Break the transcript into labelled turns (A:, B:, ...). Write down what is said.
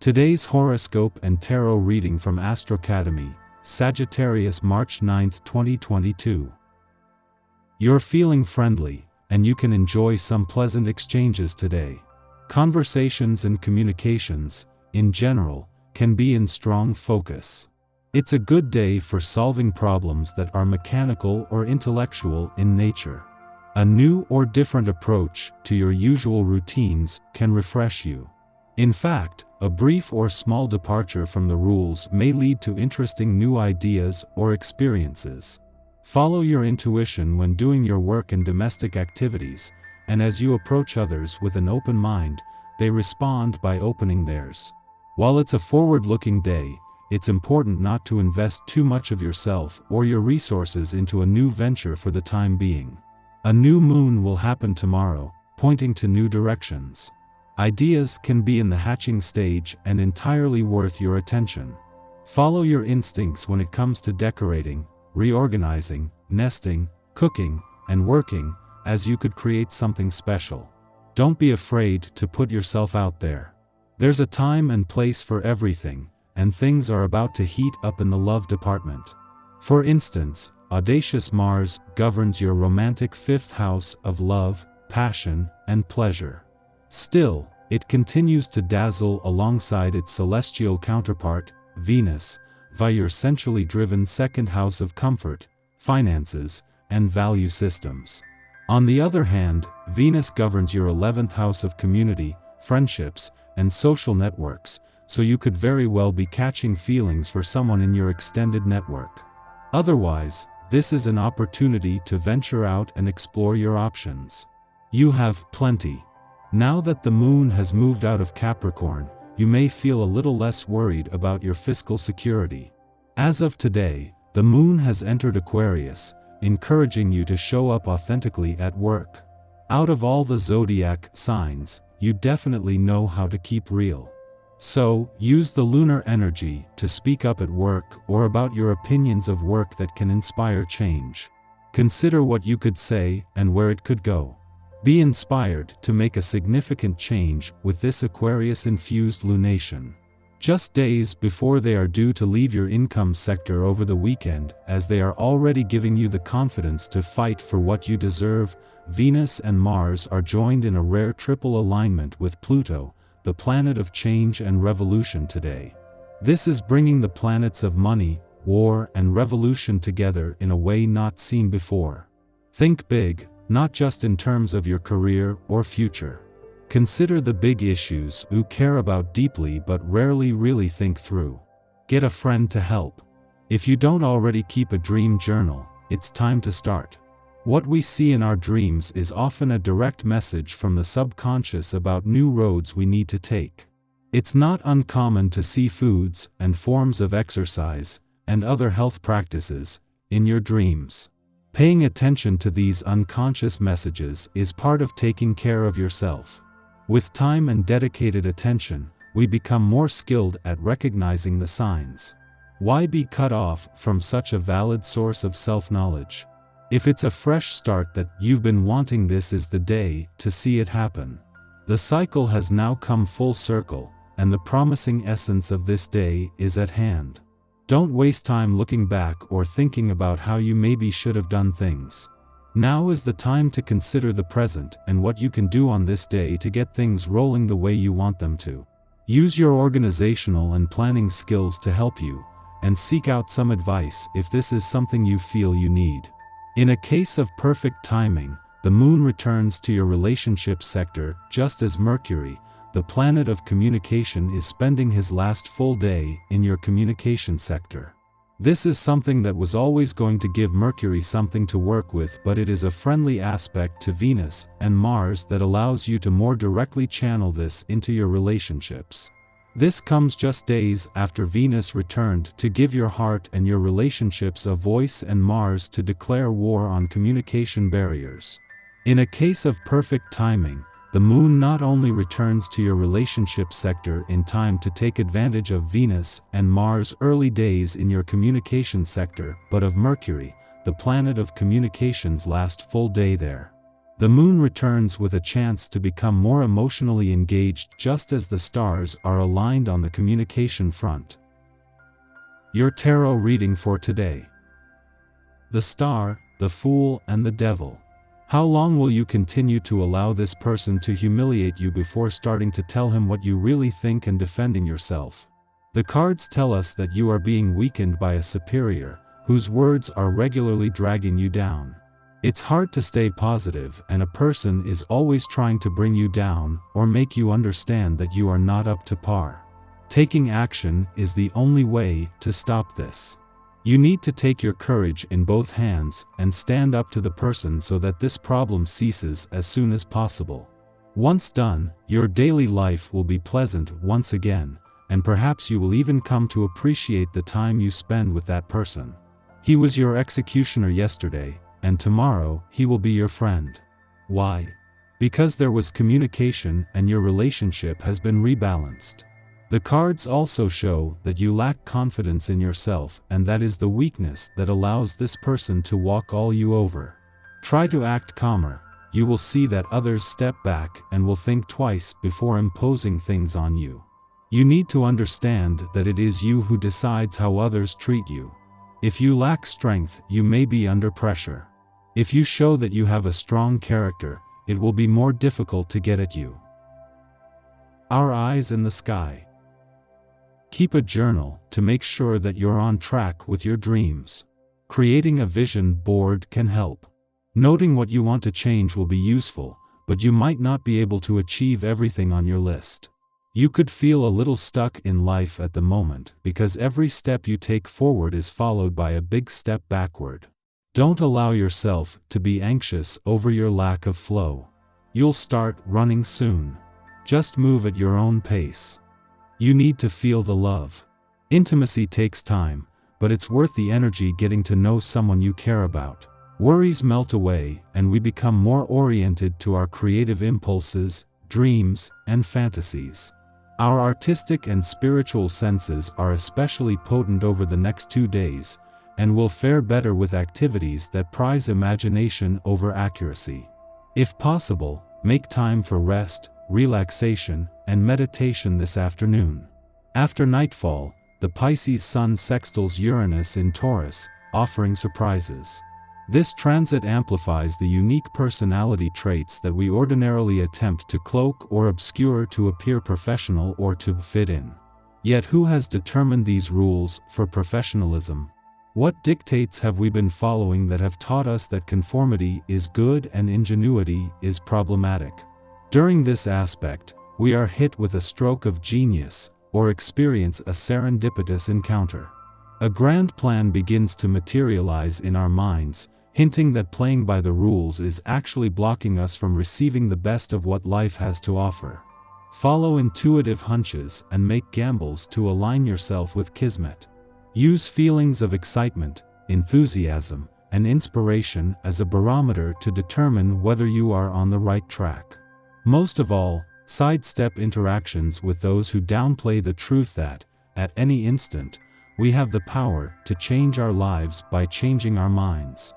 A: Today's horoscope and tarot reading from Astrocademy, Sagittarius March 9, 2022. You're feeling friendly, and you can enjoy some pleasant exchanges today. Conversations and communications, in general, can be in strong focus. It's a good day for solving problems that are mechanical or intellectual in nature. A new or different approach to your usual routines can refresh you. In fact, a brief or small departure from the rules may lead to interesting new ideas or experiences. Follow your intuition when doing your work and domestic activities, and as you approach others with an open mind, they respond by opening theirs. While it's a forward-looking day, it's important not to invest too much of yourself or your resources into a new venture for the time being. A new moon will happen tomorrow, pointing to new directions. Ideas can be in the hatching stage and entirely worth your attention. Follow your instincts when it comes to decorating, reorganizing, nesting, cooking, and working, as you could create something special. Don't be afraid to put yourself out there. There's a time and place for everything, and things are about to heat up in the love department. For instance, audacious Mars governs your romantic fifth house of love, passion, and pleasure. Still, it continues to dazzle alongside its celestial counterpart, Venus, via your sensually driven second house of comfort, finances, and value systems. On the other hand, Venus governs your 11th house of community, friendships, and social networks, so you could very well be catching feelings for someone in your extended network. Otherwise, this is an opportunity to venture out and explore your options. You have plenty. Now that the moon has moved out of Capricorn, you may feel a little less worried about your fiscal security. As of today, the moon has entered Aquarius, encouraging you to show up authentically at work. Out of all the zodiac signs, you definitely know how to keep real. So, use the lunar energy to speak up at work or about your opinions of work that can inspire change. Consider what you could say and where it could go. Be inspired to make a significant change with this Aquarius-infused lunation. Just days before they are due to leave your income sector over the weekend, as they are already giving you the confidence to fight for what you deserve, Venus and Mars are joined in a rare triple alignment with Pluto, the planet of change and revolution today. This is bringing the planets of money, war, and revolution together in a way not seen before. Think big, not just in terms of your career or future. Consider the big issues you care about deeply but rarely really think through. Get a friend to help. If you don't already keep a dream journal, it's time to start. What we see in our dreams is often a direct message from the subconscious about new roads we need to take. It's not uncommon to see foods and forms of exercise and other health practices in your dreams. Paying attention to these unconscious messages is part of taking care of yourself. With time and dedicated attention, we become more skilled at recognizing the signs. Why be cut off from such a valid source of self-knowledge? If it's a fresh start that you've been wanting, this is the day to see it happen. The cycle has now come full circle, and the promising essence of this day is at hand. Don't waste time looking back or thinking about how you maybe should have done things. Now is the time to consider the present and what you can do on this day to get things rolling the way you want them to. Use your organizational and planning skills to help you, and seek out some advice if this is something you feel you need. In a case of perfect timing, the moon returns to your relationship sector just as Mercury, the planet of communication, is spending his last full day in your communication sector. This is something that was always going to give Mercury something to work with, but it is a friendly aspect to Venus and Mars that allows you to more directly channel this into your relationships. This comes just days after Venus returned to give your heart and your relationships a voice and Mars to declare war on communication barriers. In a case of perfect timing, the moon not only returns to your relationship sector in time to take advantage of Venus and Mars' early days in your communication sector, but of Mercury, the planet of communication's last full day there. The moon returns with a chance to become more emotionally engaged just as the stars are aligned on the communication front. Your tarot reading for today. The Star, the Fool and the Devil. How long will you continue to allow this person to humiliate you before starting to tell him what you really think and defending yourself? The cards tell us that you are being weakened by a superior, whose words are regularly dragging you down. It's hard to stay positive, and a person is always trying to bring you down or make you understand that you are not up to par. Taking action is the only way to stop this. You need to take your courage in both hands and stand up to the person so that this problem ceases as soon as possible. Once done, your daily life will be pleasant once again, and perhaps you will even come to appreciate the time you spend with that person. He was your executioner yesterday, and tomorrow he will be your friend. Why? Because there was communication and your relationship has been rebalanced. The cards also show that you lack confidence in yourself, and that is the weakness that allows this person to walk all you over. Try to act calmer. You will see that others step back and will think twice before imposing things on you. You need to understand that it is you who decides how others treat you. If you lack strength, you may be under pressure. If you show that you have a strong character, it will be more difficult to get at you. Our eyes in the sky. Keep a journal to make sure that you're on track with your dreams. Creating a vision board can help. Noting what you want to change will be useful, but you might not be able to achieve everything on your list. You could feel a little stuck in life at the moment because every step you take forward is followed by a big step backward. Don't allow yourself to be anxious over your lack of flow. You'll start running soon. Just move at your own pace. You need to feel the love. Intimacy takes time, but it's worth the energy getting to know someone you care about. Worries melt away, and we become more oriented to our creative impulses, dreams, and fantasies. Our artistic and spiritual senses are especially potent over the next 2 days, and will fare better with activities that prize imagination over accuracy. If possible, make time for rest, relaxation, and meditation this afternoon. After nightfall, the Pisces Sun sextiles Uranus in Taurus, offering surprises. This transit amplifies the unique personality traits that we ordinarily attempt to cloak or obscure to appear professional or to fit in. Yet who has determined these rules for professionalism? What dictates have we been following that have taught us that conformity is good and ingenuity is problematic? During this aspect, we are hit with a stroke of genius, or experience a serendipitous encounter. A grand plan begins to materialize in our minds, hinting that playing by the rules is actually blocking us from receiving the best of what life has to offer. Follow intuitive hunches and make gambles to align yourself with Kismet. Use feelings of excitement, enthusiasm, and inspiration as a barometer to determine whether you are on the right track. Most of all, sidestep interactions with those who downplay the truth that, at any instant, we have the power to change our lives by changing our minds.